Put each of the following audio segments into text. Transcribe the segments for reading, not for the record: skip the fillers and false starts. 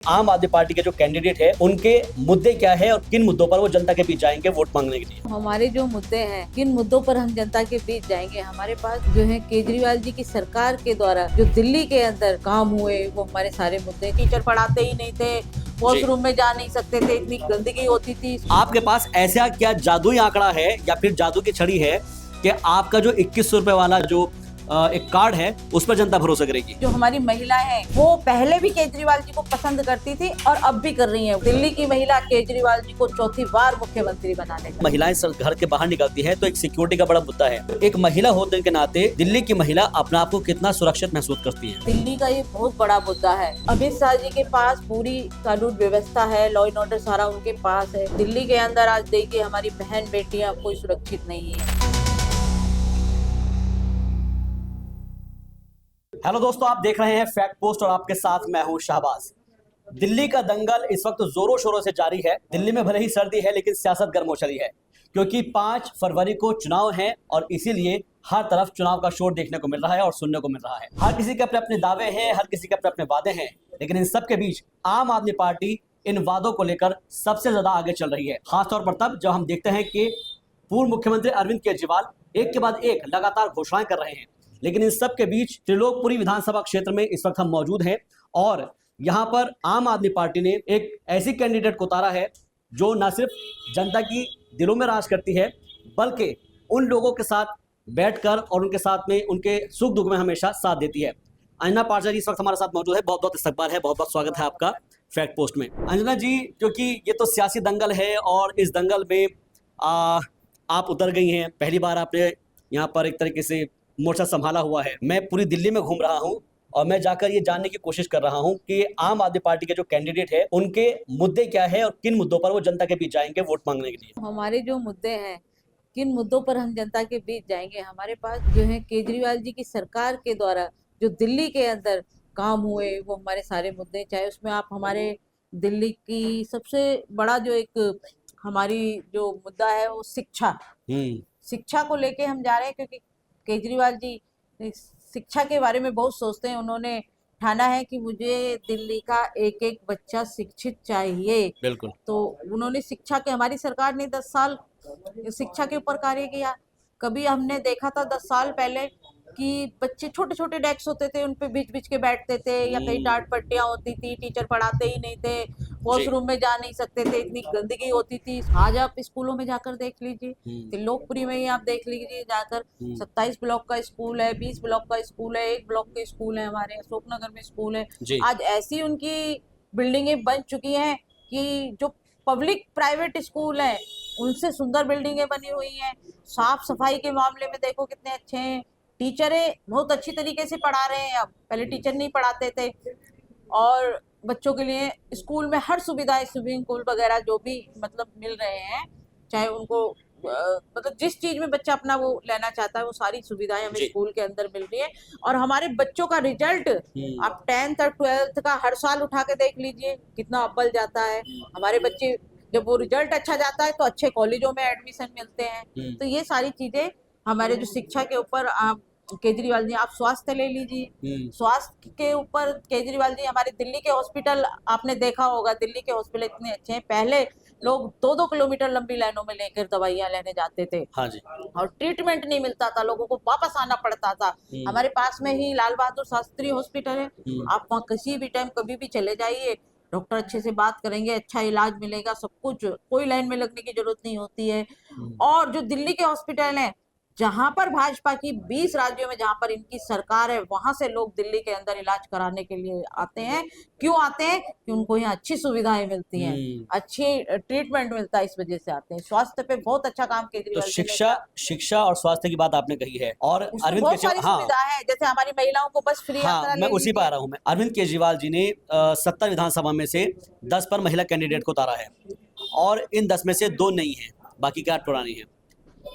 आम आदमी पार्टी के जो कैंडिडेट है उनके मुद्दे क्या है और किन मुद्दों पर वो जनता के बीच जाएंगे वोट मांगने के लिए। हमारे जो मुद्दे हैं, किन मुद्दों पर हम जनता के बीच जाएंगे। हमारे पास जो है केजरीवाल जी की सरकार के द्वारा जो दिल्ली के अंदर काम हुए वो हमारे सारे मुद्दे। टीचर पढ़ाते ही नहीं थे, वॉशरूम में जा नहीं सकते थे, इतनी गंदगी होती थी। आपके पास ऐसा क्या जादुई आंकड़ा है या फिर जादू की छड़ी है कि आपका जो 2100 रुपए वाला जो एक कार्ड है उस पर जनता भरोसा करेगी? जो हमारी महिलाएं हैं वो पहले भी केजरीवाल जी को पसंद करती थी और अब भी कर रही हैं। दिल्ली की महिला केजरीवाल जी को चौथी बार मुख्यमंत्री बनाने का। महिलाएं घर के बाहर निकलती है तो एक सिक्योरिटी का बड़ा मुद्दा है। एक महिला होने के नाते दिल्ली की महिला अपने आप को कितना सुरक्षित महसूस करती है? दिल्ली का ये बहुत बड़ा मुद्दा है। अमित शाह जी के पास पूरी कानून व्यवस्था है, लॉ एंड ऑर्डर सारा उनके पास है। दिल्ली के अंदर आज देखिए हमारी बहन बेटियां कोई सुरक्षित नहीं है। हेलो दोस्तों, आप देख रहे हैं फैक्ट पोस्ट और आपके साथ मैं हूं शाहबाज। दिल्ली का दंगल इस वक्त जोरों शोरों से जारी है। दिल्ली में भले ही सर्दी है लेकिन सियासत गर्म हो चली है, क्योंकि 5 फरवरी को चुनाव है और इसीलिए हर तरफ चुनाव का शोर देखने को मिल रहा है और सुनने को मिल रहा है। हर किसी के अपने अपने दावे हैं, हर किसी के अपने अपने वादे हैं, लेकिन इन सब के बीच आम आदमी पार्टी इन वादों को लेकर सबसे ज्यादा आगे चल रही है। खासतौर पर तब जब हम देखते हैं कि पूर्व मुख्यमंत्री अरविंद केजरीवाल एक के बाद एक लगातार घोषणाएं कर रहे हैं। लेकिन इन सब के बीच त्रिलोकपुरी विधानसभा क्षेत्र में इस वक्त हम मौजूद हैं और यहां पर आम आदमी पार्टी ने एक ऐसी कैंडिडेट को उतारा है जो न सिर्फ जनता की दिलों में राज करती है बल्कि उन लोगों के साथ बैठकर और उनके साथ में उनके सुख दुख में हमेशा साथ देती है। अंजना पार्षद जी इस वक्त हमारे साथ मौजूद है। बहुत बहुत इस्तकबाल है, बहुत बहुत स्वागत है आपका फैक्ट पोस्ट में। अंजना जी, क्योंकि ये तो सियासी दंगल है और इस दंगल में आप उतर गई हैं। पहली बार आपने यहाँ पर एक तरीके से मोर्चा संभाला हुआ है। मैं पूरी दिल्ली में घूम रहा हूं और मैं जाकर ये जानने की कोशिश कर रहा हूं कि आम आदमी पार्टी के जो कैंडिडेट है उनके मुद्दे क्या है और किन मुद्दों पर वो जनता के बीच जाएंगे वोट मांगने के लिए। हमारे जो मुद्दे हैं, किन मुद्दों पर हम जनता के बीच जाएंगे। हमारे पास जो है केजरीवाल जी की सरकार के द्वारा जो दिल्ली के अंदर काम हुए वो हमारे सारे मुद्दे। चाहे उसमें आप हमारे दिल्ली की सबसे बड़ा जो एक हमारी जो मुद्दा है वो शिक्षा को लेके हम जा रहे हैं, क्योंकि केजरीवाल जी शिक्षा के बारे में बहुत सोचते हैं। उन्होंने ठाना है कि मुझे दिल्ली का एक एक बच्चा शिक्षित चाहिए। बिल्कुल। तो उन्होंने शिक्षा के, हमारी सरकार ने 10 साल शिक्षा के ऊपर कार्य किया। कभी हमने देखा था 10 साल पहले कि बच्चे छोटे छोटे डेस्क होते थे, उन पे बीच बीच के बैठते थे या कहीं टाट पट्टियां होती थी, टीचर पढ़ाते ही नहीं थे, वॉशरूम में जा नहीं सकते थे, इतनी गंदगी होती थी। आज आप स्कूलों में जाकर देख लीजिए, त्रिलोकपुरी में ही आप देख लीजिए जाकर। 27 ब्लॉक का स्कूल है, 20 ब्लॉक का स्कूल है, 1 ब्लॉक के स्कूल है, हमारे अशोकनगर में स्कूल है। आज ऐसी उनकी बिल्डिंगें बन चुकी हैं कि जो पब्लिक प्राइवेट स्कूल है उनसे सुंदर बिल्डिंगें बनी हुई हैं। साफ सफाई के मामले में देखो कितने अच्छे हैं। टीचरें बहुत अच्छी तरीके से पढ़ा रहे हैं, अब पहले टीचर नहीं पढ़ाते थे। और बच्चों के लिए स्कूल में हर सुविधाएं, स्विमिंग पूल वगैरह जो भी मतलब मिल रहे हैं, चाहे उनको मतलब जिस चीज में बच्चा अपना वो लेना चाहता है वो सारी सुविधाएं हमें स्कूल के अंदर मिल रही है। और हमारे बच्चों का रिजल्ट आप 10th और 12th का हर साल उठा के देख लीजिए कितना अव्वल जाता है। हमारे बच्चे जब वो रिजल्ट अच्छा जाता है तो अच्छे कॉलेजों में एडमिशन मिलते हैं। तो ये सारी चीजें हमारे जो शिक्षा के ऊपर केजरीवाल जी, आप स्वास्थ्य ले लीजिए, स्वास्थ्य के ऊपर केजरीवाल जी, हमारे दिल्ली के हॉस्पिटल आपने देखा होगा, दिल्ली के हॉस्पिटल इतने अच्छे हैं। पहले लोग 2-2 किलोमीटर लंबी लाइनों में लेकर दवाइयां लेने जाते थे। हाँ जी। और ट्रीटमेंट नहीं मिलता था, लोगों को वापस आना पड़ता था। हमारे पास में ही लाल बहादुर शास्त्री हॉस्पिटल है, आप वहाँ किसी भी टाइम कभी भी चले जाइए, डॉक्टर अच्छे से बात करेंगे, अच्छा इलाज मिलेगा, सब कुछ, कोई लाइन में लगने की जरूरत नहीं होती है। और जो दिल्ली के हॉस्पिटल हैं जहां पर भाजपा की 20 राज्यों में जहां पर इनकी सरकार है वहां से लोग दिल्ली के अंदर इलाज कराने के लिए आते हैं। क्यों आते हैं? कि उनको यहाँ अच्छी सुविधाएं मिलती हैं, अच्छी ट्रीटमेंट मिलता है, इस वजह से आते हैं। स्वास्थ्य पे बहुत अच्छा काम केजरीवाल तो शिक्षा और स्वास्थ्य की बात आपने कही है और अरविंद केजरीवाल, हाँ, सुविधा है, जैसे हमारी महिलाओं को बस फ्री। हाँ, मैं उसी पर आ रहा हूँ। मैं अरविंद केजरीवाल जी ने 70 विधानसभा में से 10 पर महिला कैंडिडेट को उतारा है और इन 10 में से 2 नहीं है, बाकी 8 पुरानी है।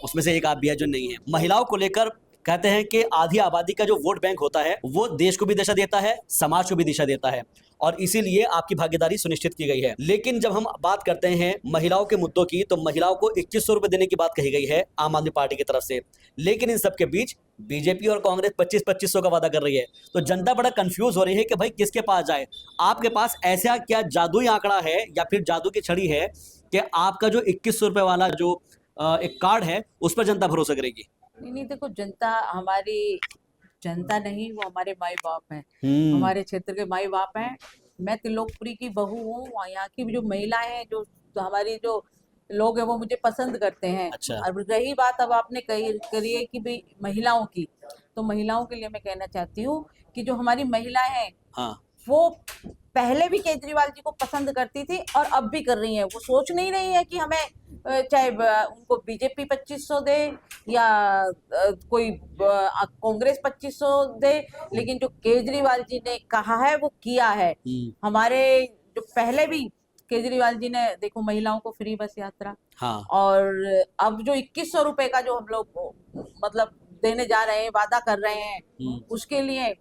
उसमें से एक आप भी है जो नहीं है। महिलाओं को लेकर कहते हैं कि आधी आबादी का जो वोट बैंक होता है वो देश को भी दिशा देता है, समाज को भी दिशा देता है, और इसीलिए आपकी भागीदारी सुनिश्चित की गई है। लेकिन जब हम बात करते हैं महिलाओं के मुद्दों की, तो महिलाओं को 2100 रुपए देने की बात कही गई है आम आदमी पार्टी की तरफ से। लेकिन इन सबके बीच बीजेपी और कांग्रेस 25-2500 का वादा कर रही है। तो जनता बड़ा कंफ्यूज हो रही है कि भाई किसके पास जाए। आपके पास ऐसा क्या जादुई आंकड़ा है या फिर जादू की छड़ी है कि आपका जो 2100 रुपए वाला जो एक कार्ड है उस पर जनता भरोसा करेगी? नहीं नहीं, देखो, जनता हमारी जनता नहीं, वो हमारे माई बाप हैं, हमारे क्षेत्र के माई बाप हैं। मैं त्रिलोकपुरी की बहू हूँ, और यहाँ की जो महिलाएं हैं, जो हमारी जो लोग हैं, वो मुझे पसंद करते हैं। अच्छा। और रही बात अब आपने करी है कि भाई महिलाओं की, तो महिलाओं के लिए मैं कहना चाहती हूँ कि जो हमारी महिलाएं हैं, हाँ, वो पहले भी केजरीवाल जी को पसंद करती थी और अब भी कर रही हैं। वो सोच नहीं रही है कि हमें चाहे उनको बीजेपी 2500 दे या कोई कांग्रेस 2500 दे, लेकिन जो केजरीवाल जी ने कहा है वो किया है। हमारे जो पहले भी केजरीवाल जी ने, देखो, महिलाओं को फ्री बस यात्रा, हाँ, और अब जो 2100 रुपए का जो हम लोग मतलब देने जा रहे हैं, वादा कर रहे हैं, उसके लिए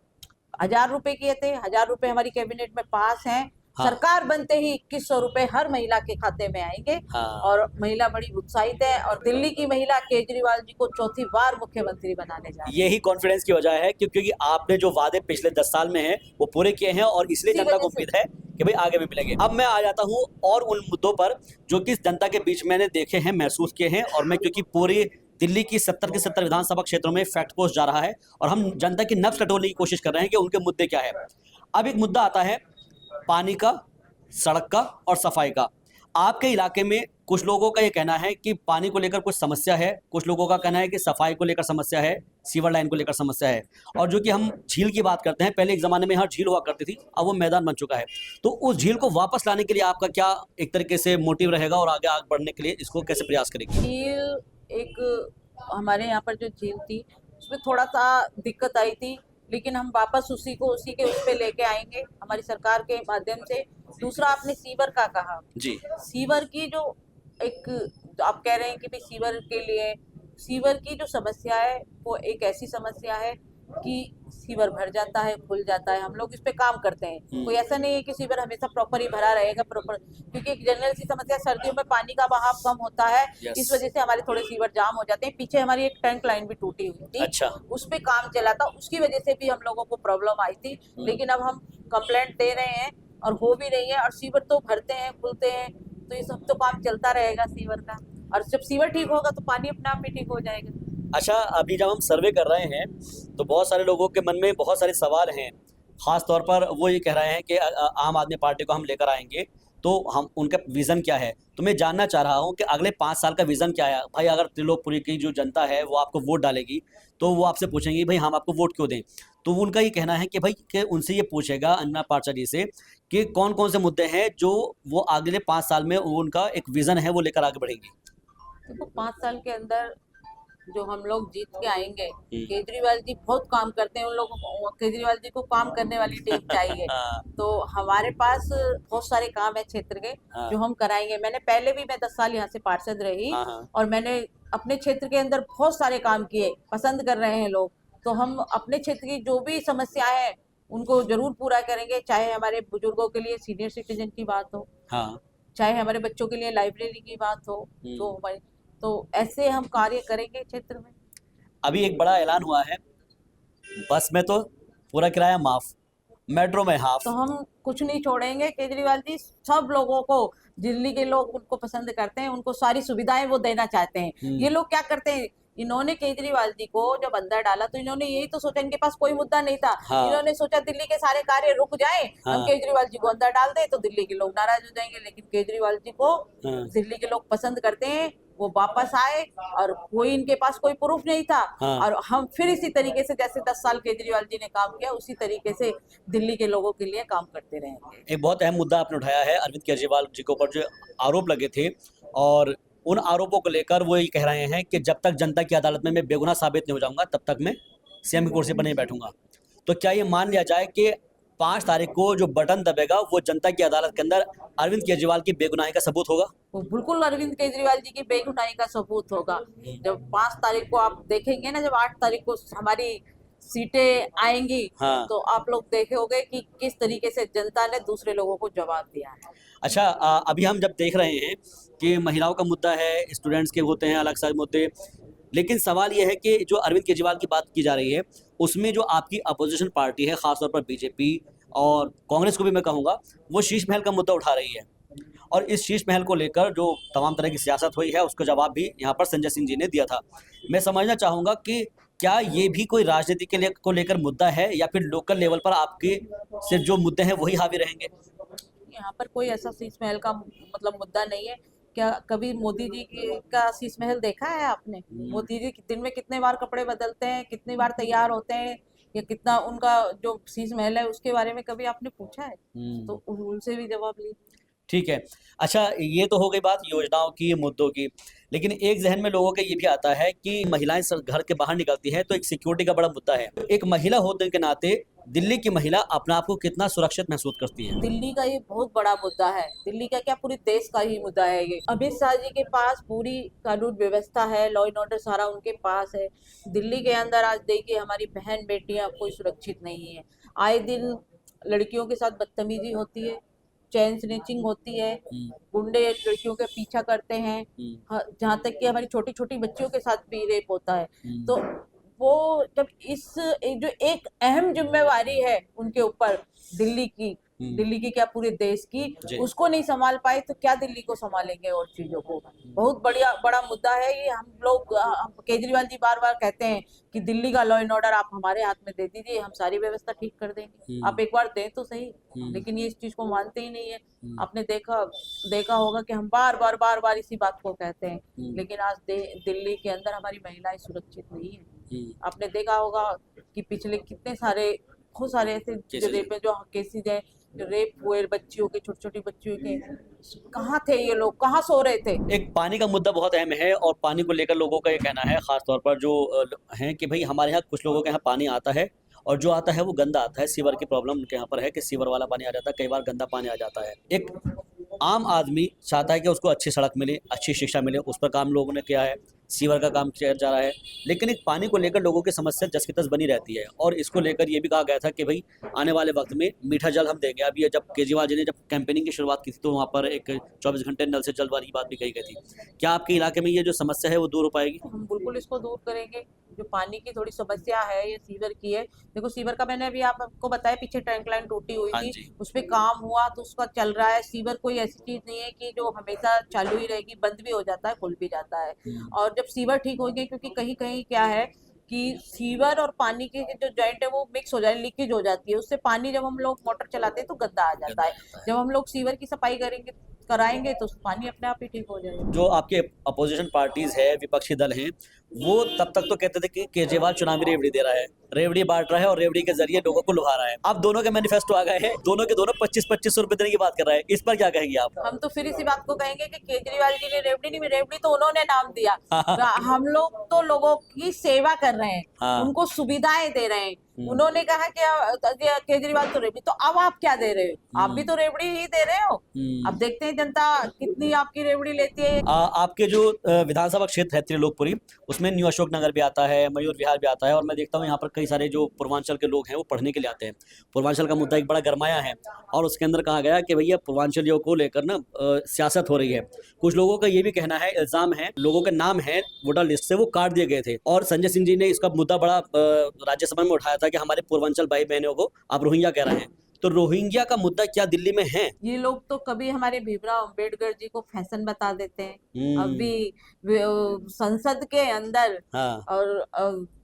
1000 रुपए किए थे। 1000 रुपए हमारी कैबिनेट में पास हैं। हाँ। सरकार बनते ही 2100 रुपए हर महिला के खाते में आएंगे। हाँ। और महिला बड़ी उत्साहित है, और दिल्ली की महिला केजरीवाल जी को चौथी बार मुख्यमंत्री बनाने जा रही है। यही कॉन्फिडेंस की वजह है क्योंकि आपने जो वादे पिछले 10 साल में हैं वो पूरे किए हैं, और इसलिए इसी जनता वजह को से। उम्मीद है कि भाई आगे भी मिलेंगे। अब मैं आ जाता हूँ और उन मुद्दों पर जो कि जनता के बीच मैंने देखे हैं, महसूस किए हैं, और मैं क्योंकि पूरी दिल्ली की 70 के 70 विधानसभा क्षेत्रों में फैक्ट पोस्ट जा रहा है और हम जनता की नब्ज टटोलने की कोशिश कर रहे हैं कि उनके मुद्दे क्या है। अब एक मुद्दा आता है पानी का, सड़क का और सफाई का। आपके इलाके में कुछ लोगों का ये कहना है कि पानी को लेकर कुछ समस्या है, कुछ लोगों का कहना है कि सफाई को लेकर समस्या है, सीवर लाइन को लेकर समस्या है। और जो कि हम झील की बात करते हैं, पहले एक ज़माने में यहाँ झील हुआ करती थी, अब वो मैदान बन चुका है। तो उस झील को वापस लाने के लिए आपका क्या एक तरीके से मोटिव रहेगा और आगे बढ़ने के लिए इसको कैसे प्रयास करेगी? झील एक, हमारे यहाँ पर जो झील थी उसमें थोड़ा सा दिक्कत आई थी, लेकिन हम वापस उसी के उस पे लेके आएंगे हमारी सरकार के माध्यम से। दूसरा, आपने सीवर का कहा जी। सीवर की जो एक, आप कह रहे हैं कि भाई सीवर के लिए, सीवर की जो समस्या है वो एक ऐसी समस्या है कि सीवर भर जाता है, खुल जाता है। हम लोग इस पे काम करते हैं। कोई ऐसा नहीं है कि सीवर हमेशा प्रॉपर ही भरा रहेगा, प्रॉपर, क्योंकि एक जनरल सी समस्या, सर्दियों में पानी का बहाव कम होता है। Yes. इस वजह से हमारे थोड़े सीवर जाम हो जाते हैं। पीछे हमारी एक टैंक लाइन भी टूटी हुई थी। अच्छा। उस पे काम चला था, उसकी वजह से भी हम लोगों को प्रॉब्लम आई थी। लेकिन अब हम कंप्लेंट दे रहे हैं और हो भी रही है, और सीवर तो भरते हैं, खुलते हैं, तो ये सब तो काम चलता रहेगा सीवर का। और जब सीवर ठीक होगा तो पानी अपने आप ही ठीक हो जाएगा। अच्छा, अभी जब हम सर्वे कर रहे हैं तो बहुत सारे लोगों के मन में बहुत सारे सवाल हैं। ख़ास तौर पर वो ये कह रहे हैं कि आम आदमी पार्टी को हम लेकर आएंगे तो हम उनका विज़न क्या है। तो मैं जानना चाह रहा हूँ कि अगले 5 साल का विज़न क्या है। भाई अगर त्रिलोकपुरी की जो जनता है वो आपको वोट डालेगी तो वो आपसे पूछेंगे भाई हम आपको वोट क्यों दें। तो उनका ये कहना है कि भाई कि उनसे ये पूछेगा अन्ना पार्षद जी से कि कौन कौन से मुद्दे हैं जो वो अगले 5 साल में उनका एक विज़न है वो लेकर आगे बढ़ेंगी। देखो, 5 साल के अंदर जो हम लोग जीत के आएंगे, केजरीवाल जी बहुत काम करते हैं, उन लोगों को, केजरीवाल जी को काम करने वाली टीम चाहिए। तो हमारे पास बहुत सारे काम है क्षेत्र के जो हम कराएंगे। मैं 10 साल यहाँ से पार्षद रही, और मैंने अपने क्षेत्र के अंदर बहुत सारे काम किए, पसंद कर रहे हैं लोग। तो हम अपने क्षेत्र की जो भी समस्याएं हैं उनको जरूर पूरा करेंगे, चाहे हमारे बुजुर्गों के लिए सीनियर सिटीजन की बात हो, चाहे हमारे बच्चों के लिए लाइब्रेरी की बात हो, तो ऐसे हम कार्य करेंगे क्षेत्र में। अभी एक बड़ा ऐलान हुआ है, बस में तो पूरा किराया माफ, मेट्रो में हाफ। तो हम कुछ नहीं छोड़ेंगे। केजरीवाल जी सब लोगों को, दिल्ली के लोग उनको पसंद करते हैं, उनको सारी सुविधाएं वो देना चाहते हैं। ये लोग क्या करते हैं, इन्होंने केजरीवाल जी को जब अंदर डाला तो इन्होंने यही तो सोचा, इनके पास कोई मुद्दा नहीं था। इन्होंने सोचा दिल्ली के सारे कार्य रुक जाएं, हम केजरीवाल जी को अंदर डाल दें तो दिल्ली के लोग नाराज हो जाएंगे। लेकिन केजरीवाल जी को दिल्ली के लोग पसंद करते हैं, वो वापस आए, और कोई इनके पास कोई प्रूफ नहीं था। और हम फिर इसी तरीके से, जैसे 10 साल केजरीवाल जी ने काम किया, उसी तरीके से दिल्ली के लोगों के लिए काम करते रहेंगे। एक बहुत अहम मुद्दा आपने उठाया है, अरविंद केजरीवाल जी के ऊपर जो आरोप लगे थे, और उन आरोपों को लेकर वो ये कह रहे हैं कि जब तक जनता की अदालत में मैं बेगुनाह साबित नहीं हो जाऊंगा तब तक मैं सीएम की कुर्सी पर नहीं बैठूंगा। तो क्या ये मान लिया जाए कि 5 तारीख को जो बटन दबेगा वो जनता की अदालत के अंदर अरविंद केजरीवाल की बेगुनाही का सबूत होगा। वो बिल्कुल अरविंद केजरीवाल जी की बेगुनाही का सबूत होगा। जब 5 तारीख को आप देखेंगे ना, जब 8 तारीख को हमारी सीटें आएंगी, हाँ। तो आप लोग देखे होंगे कि किस तरीके से जनता ने दूसरे लोगों को जवाब दिया है। अच्छा, अभी हम जब देख रहे हैं कि महिलाओं का मुद्दा है, स्टूडेंट्स के होते हैं अलग सारे मुद्दे, लेकिन सवाल यह है कि जो अरविंद केजरीवाल की बात की जा रही है उसमें जो आपकी अपोजिशन पार्टी है, खासतौर पर बीजेपी और कांग्रेस को भी मैं कहूँगा, वो शीश महल का मुद्दा उठा रही है। और इस शीश महल को लेकर जो तमाम तरह की सियासत हुई है उसका जवाब भी यहाँ पर संजय सिंह जी ने दिया था। मैं समझना चाहूँगा कि क्या ये भी कोई राजनीति के लिए को लेकर मुद्दा है या फिर लोकल लेवल पर आपके सिर्फ जो मुद्दे हैं वही हावी रहेंगे? यहाँ पर कोई ऐसा शीश महल का मतलब मुद्दा नहीं है। क्या कभी मोदी जी का शीश महल देखा है आपने? मोदी जी दिन में कितने बार कपड़े बदलते हैं, कितनी बार तैयार होते हैं, या कितना उनका जो शीश महल है उसके बारे में कभी आपने पूछा है? तो उनसे भी जवाब लीजिए। ठीक है। अच्छा, ये तो हो गई बात योजनाओं की, मुद्दों की, लेकिन एक जहन में लोगों के ये भी आता है कि महिलाएं घर के बाहर निकलती हैं तो एक सिक्योरिटी का बड़ा मुद्दा है। एक महिला होने के नाते दिल्ली की महिला अपने आप को कितना सुरक्षित महसूस करती है? दिल्ली का ये बहुत बड़ा मुद्दा है। दिल्ली का क्या, पूरे देश का ही मुद्दा है ये। अमित शाह जी के पास पूरी कानून व्यवस्था है, लॉ एंड ऑर्डर सारा उनके पास है। दिल्ली के अंदर आज देखिए हमारी बहन बेटियां कोई सुरक्षित नहीं है। आए दिन लड़कियों के साथ बदतमीजी होती है, चेन स्नैचिंग होती है, गुंडे लड़कियों के पीछा करते हैं, जहाँ तक कि हमारी छोटी छोटी बच्चियों के साथ भी रेप होता है। तो वो जब जो एक अहम जिम्मेवारी है उनके ऊपर दिल्ली की क्या पूरे देश की, उसको नहीं संभाल पाए तो क्या दिल्ली को संभालेंगे और चीजों को। बहुत बड़ा मुद्दा है ये। हम लोग केजरीवाल जी बार बार कहते हैं कि दिल्ली का लॉ एंड ऑर्डर आप हमारे हाथ में दे दीजिए, हम सारी व्यवस्था ठीक कर देंगे। आप एक बार दें तो सही, लेकिन ये इस चीज को मानते ही नहीं है। आपने देखा होगा कि हम बार बार इसी बात को कहते हैं, लेकिन आज दिल्ली के अंदर हमारी महिलाएं सुरक्षित नहीं है। आपने देखा होगा कि पिछले कितने सारे बहुत सारे ऐसे जो केसेस है, जो रेप हुए बच्चियों के, छोटी छोटी बच्चियों के, कहाँ थे ये लोग, कहाँ सो रहे थे? एक पानी का मुद्दा बहुत अहम है और पानी को लेकर लोगों का ये कहना है, खास तौर पर जो हैं, कि भाई हमारे यहाँ कुछ लोगों के यहाँ पानी आता है और जो आता है वो गंदा आता है। सीवर की प्रॉब्लम उनके यहाँ पर है कि सीवर वाला पानी आ जाता है, कई बार गंदा पानी आ जाता है। एक आम आदमी चाहता है कि उसको अच्छी सड़क मिले, अच्छी शिक्षा मिले, उस पर काम लोगों ने किया है, सीवर का काम किया जा रहा है, लेकिन एक पानी को लेकर लोगों की समस्या जस की तस बनी रहती है। और इसको लेकर ये भी कहा गया था कि भाई आने वाले वक्त में मीठा जल हम देंगे। अब ये जब केजरीवाल जी ने जब कैंपेनिंग की शुरुआत की थी तो वहाँ पर एक 24 घंटे नल से जल वाली बात भी कही गई थी। क्या आपके इलाके में ये जो समस्या है वो दूर हो पाएगी? हम बिल्कुल इसको दूर करेंगे। जो पानी की थोड़ी समस्या है ये सीवर की है। देखो सीवर का मैंने अभी आपको बताया, पीछे टैंक लाइन टूटी हुई थी, उस पर काम हुआ तो उसका चल रहा है। सीवर कोई ऐसी चीज नहीं है कि जो हमेशा चालू ही रहेगी, बंद भी हो जाता है, खुल भी जाता है। और जब सीवर ठीक हो गए, क्योंकि कहीं कहीं क्या है कि सीवर और पानी के जो जॉइंट है वो मिक्स हो जाए, लीकेज हो जाती है, उससे पानी जब हम लोग मोटर चलाते हैं तो गंदा आ जाता है। जब हम लोग सीवर की सफाई कराएंगे तो पानी अपने आप ही ठीक हो जाएगा। जो आपके अपोजिशन पार्टीज है, विपक्षी दल हैं, वो तब तक तो कहते थे कि केजरीवाल चुनावी रेवड़ी दे रहा है, रेवड़ी बांट रहा है और रेवड़ी के जरिए लोगों को लुभा रहा है। अब दोनों के मैनिफेस्टो आ गए हैं, दोनों के दोनों 25-25 रुपए देने की बात कर रहे हैं। इस पर क्या कहेंगे आप? हम तो फिर इसी बात को कहेंगे कि केजरीवाल जी ने रेवड़ी नहीं, रेवड़ी तो उन्होंने नाम दिया। हम लोग तो लोगों की सेवा कर रहे हैं, उनको सुविधाएं दे रहे हैं। उन्होंने कहा कि केजरीवाल तो रेवड़ी, तो अब आप क्या दे रहे हो? आप भी तो रेवड़ी ही दे रहे हो। अब देखते हैं जनता कितनी आपकी रेवड़ी लेती है। आपके जो विधानसभा क्षेत्र है त्रिलोकपुरी, उसमें न्यू अशोक नगर भी आता है, मयूर विहार भी आता है, और मैं देखता हूँ यहाँ पर कई सारे जो पूर्वांचल के लोग हैं वो पढ़ने के लिए आते हैं। पूर्वांचल का मुद्दा एक बड़ा गरमाया है और उसके अंदर कहा गया कि भैया पूर्वांचलियों को लेकर ना सियासत हो रही है। कुछ लोगों का ये भी कहना है, इल्जाम है, लोगों के नाम है वोटर लिस्ट से वो काट दिए गए थे। और संजय सिंह जी ने इसका मुद्दा बड़ा राज्यसभा में उठाया था कि हमारे पूर्वांचल भाई बहनों को आप रोहिंग्या कह रहे हैं। तो रोहिंग्या का मुद्दा क्या दिल्ली में है? ये लोग तो कभी हमारे भीमराव अंबेडकर जी को फैशन बता देते हैं। अभी संसद के अंदर और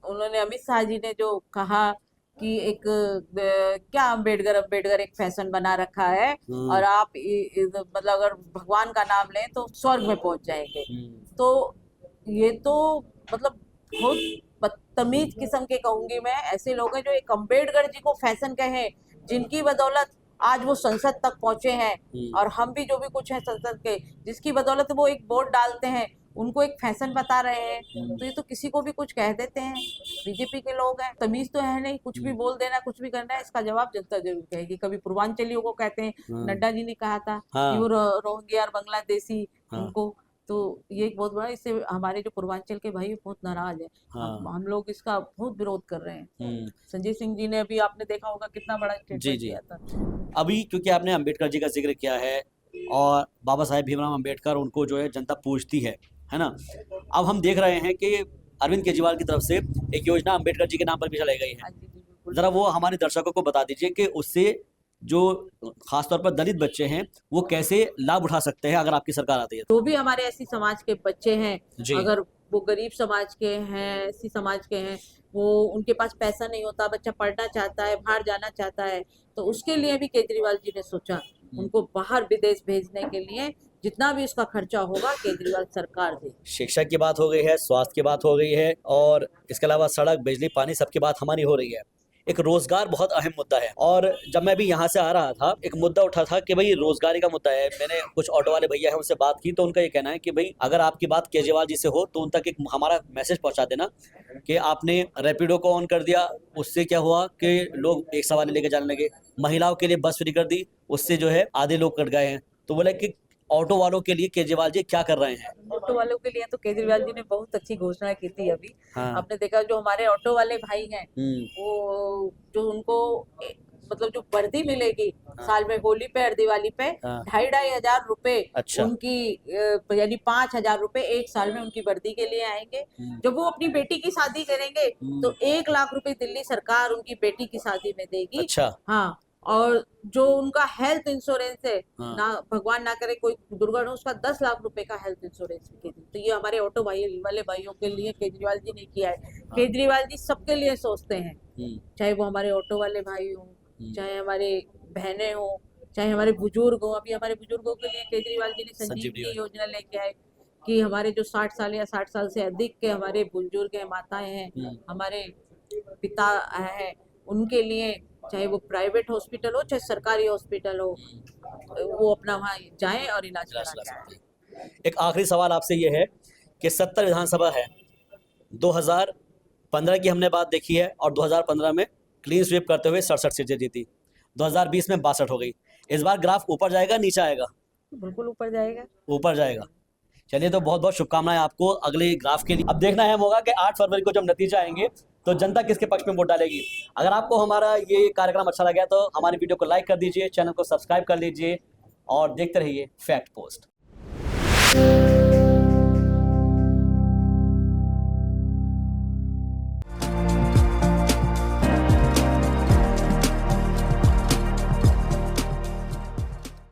उन्होंने अमित शाह जी ने जो कहा कि एक क्या अंबेडकर एक फैशन बना रखा है और आप मतलब अगर भगवान का नाम लें तो स्वर्ग में पहुंच जाएंगे। तो ये तो मतलब बहुत बदतमीज किस्म के कहूंगी मैं। ऐसे लोग हैं जो एक अंबेडकर जी को फैशन कहे, जिनकी बदौलत आज वो संसद तक पहुंचे हैं, और हम भी जो भी कुछ है संसद के, जिसकी बदौलत वो एक वोट डालते हैं, उनको एक फैशन बता रहे हैं। तो ये तो किसी को भी कुछ कह देते हैं, बीजेपी के लोग हैं, तमीज तो है नहीं, कुछ भी बोल देना, कुछ भी करना है। इसका जवाब जनता जरूर कहेगी। कभी पूर्वांचलियों को कहते हैं, नड्डा जी ने कहा था हाँ। कि वो रोहिंग्या और बांग्लादेशी हाँ। उनको, तो ये एक बहुत बड़ा, इससे हमारे जो पूर्वांचल के भाई बहुत नाराज है। हाँ। हम लोग इसका बहुत विरोध कर रहे हैं। संजय सिंह जी ने अभी आपने देखा होगा कितना बड़ा जी स्टेटमेंट जी। दिया था। अभी क्योंकि आपने अंबेडकर जी का जिक्र किया है और बाबा साहेब भीमराव अंबेडकर, उनको जो है जनता पूजती है ना। अब हम देख रहे हैं कि अरविंद केजरीवाल की तरफ से एक योजना अंबेडकर जी के नाम पर भी चलाई गई है। हाँ जी, जी, बिल्कुल। ज़रा वो हमारे दर्शकों को बता दीजिए कि उससे जो खासतौर पर दलित बच्चे हैं वो कैसे लाभ उठा सकते हैं अगर आपकी सरकार आती है तो। जो भी हमारे ऐसी समाज के बच्चे हैं, जी। अगर वो गरीब समाज के हैं, ऐसी समाज के हैं, वो उनके पास पैसा नहीं होता, बच्चा पढ़ना चाहता है, बाहर जाना चाहता है, तो उसके लिए भी केजरीवाल जी ने सोचा उनको बाहर विदेश भेजने के लिए जितना भी उसका खर्चा होगा केजरीवाल सरकार दे। शिक्षा की बात हो गई है, स्वास्थ्य की बात हो गई है और इसके अलावा सड़क, बिजली, पानी, सबकी बात हमारी हो रही है। एक रोजगार बहुत अहम मुद्दा है और जब मैं भी यहाँ से आ रहा था एक मुद्दा उठा था कि भाई रोजगारी का मुद्दा है। मैंने कुछ ऑटो वाले भैया हैं उनसे बात की तो उनका ये कहना है कि भाई अगर आपकी बात केजरीवाल जी से हो तो उन तक एक हमारा मैसेज पहुंचा देना कि आपने रैपिडो को ऑन कर दिया, उससे क्या हुआ कि लोग एक सवारी लेके जाने लगे। महिलाओं के लिए बस फ्री कर दी, उससे जो है आधे लोग कट गए हैं। तो बोले कि ऑटो वालों के लिए केजरीवाल जी क्या कर रहे हैं। ऑटो वालों के लिए तो केजरीवाल जी ने बहुत अच्छी घोषणा की थी अभी। हाँ। आपने देखा जो हमारे ऑटो वाले भाई हैं, वो जो उनको मतलब जो वर्दी मिलेगी साल में, होली पे और दिवाली पे हाँ। 2,500 रुपए अच्छा। उनकी, यानी 5,000 रुपए एक साल में उनकी वर्दी के लिए आएंगे। जब वो अपनी बेटी की शादी करेंगे तो 1 लाख रुपए दिल्ली सरकार उनकी बेटी की शादी में देगी। अच्छा। हाँ, और जो उनका हेल्थ इंश्योरेंस है, हाँ। ना भगवान ना करे कोई दुर्घटना हो, उसका 10 लाख रुपए का हेल्थ इंश्योरेंस भी दी। तो ये हमारे ऑटो भाई वाले भाइयों के लिए केजरीवाल जी ने किया है। केजरीवाल जी सबके लिए सोचते हैं, चाहे वो हमारे ऑटो वाले भाई हों, चाहे हमारे बहनें हों, चाहे हमारे बुजुर्ग हों। अभी हमारे बुजुर्गों के लिए केजरीवाल जी ने संजीवनी योजना लेके आए कि हमारे जो 60 साल या 60 साल से अधिक के हमारे बुजुर्ग हैं, माताएं हैं, हमारे पिता हैं, उनके लिए चाहे वो प्राइवेट हॉस्पिटल हो चाहे सरकारी हॉस्पिटल हो, वो अपना वहाँ जाएं और इलाज करा सकते हैं। एक आखिरी सवाल आपसे ये है कि 70 विधानसभा है, 2015 की हमने बात देखी है और 2015 में क्लीन स्वीप करते हुए 67 सीटें जीती, 2020 में 62 हो गई। इस बार ग्राफ ऊपर जाएगा नीचे आएगा? बिल्कुल ऊपर जाएगा। ऊपर जाएगा। चलिए, तो बहुत बहुत शुभकामनाएं आपको अगले ग्राफ के लिए। अब देखना है होगा कि 8 फरवरी को जब नतीजे आएंगे तो जनता किसके पक्ष में वोट डालेगी। अगर आपको हमारा ये कार्यक्रम अच्छा लगा तो हमारी वीडियो को लाइक कर दीजिए, चैनल को सब्सक्राइब कर लीजिए और देखते रहिए फैक्ट पोस्ट।